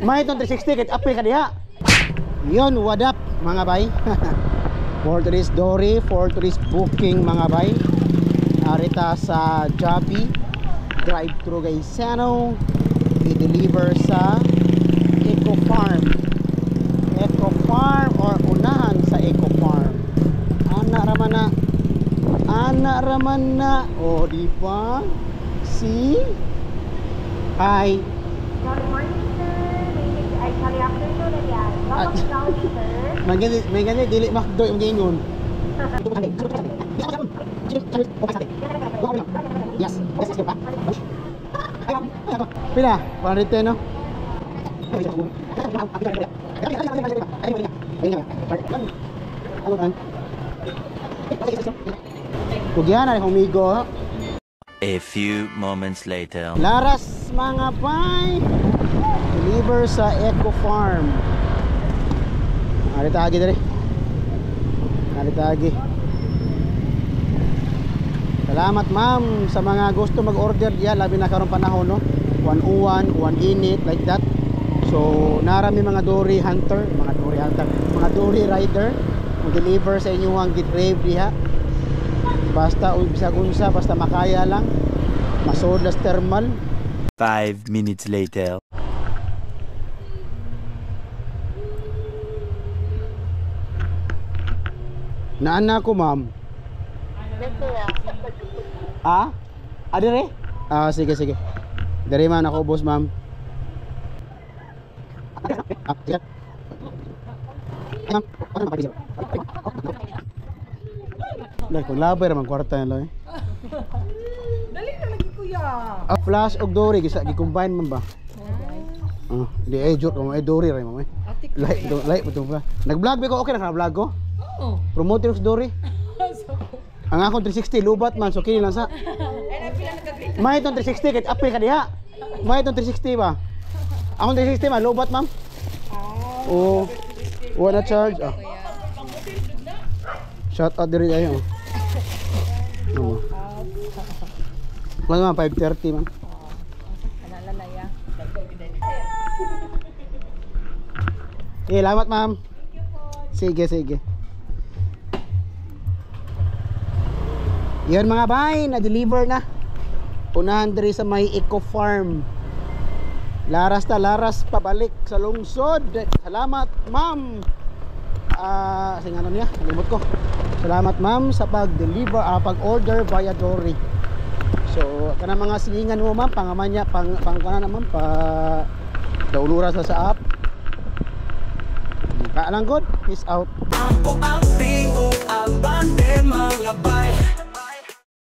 May itong 360 kahit apil ka diha. Yun, what up mga bay. For today's Dory, for today's booking mga bay. Arita sa Joby drive-thru Gaisano. I-deliver sa Eco Farm. Eco Farm or unahan sa Eco Farm. Anak raman na. Oh, di ba? See? Hi. Good morning, sir. Ay, sorry, afternoon na yan. Welcome down, sir. May ganyan, dili makdo yung ganyan. Yes, yes, yes, pila? 110, no? Kugyan na humigo. A few moments later. Laras mga bay. Deliver sa Eco Farm. Aritagi dali. Aritagi. Salamat ma'am sa mga gusto mag-order diyan, labi na karong panahon, no. 101, 1 init like that. So narami mga dory hunter, mga dory rider mag-deliver sa inyo ang gitrave diha. Basta bisag unsa, basta makaya lang. Masod las thermal. 5 minutes later. Naana ko ma'am. Ah? Adire? Ah, sige. Dari man ako boss ma'am. Dahil kung labay naman kwarta nila eh. Dali na lagi, kuya. Flash og dory gi-combine man ba? Di joke mo dory ray mo eh. Like mo ba? Nag-vlog ba ko? Okay na vlog ko? Oo. Promote yung dory. Ang akong 360 lubat man, so kini lang sa. May itong 360 kahit apil ka diha. May itong 360 ba? Akong 360 man lubat ma'am. Oh. Wala charge. Ah. Shout out diri ayo. Ano man 530 man. Alala na ya. Salamat ma'am. Sige. Yan mga bay, na-deliver na. Unahan diri sa may Eco Farm. Laras pabalik sa lungsod. Salamat ma'am. Sing ano niya, nalimot ko. Salamat ma'am sa pag-deliver, pag-order via Dory. So, kana mga silingan mo ma'am, pangamanya, pang kana naman pa daulura sa app. Kaalang good. Peace out. Ako ang tingog, ang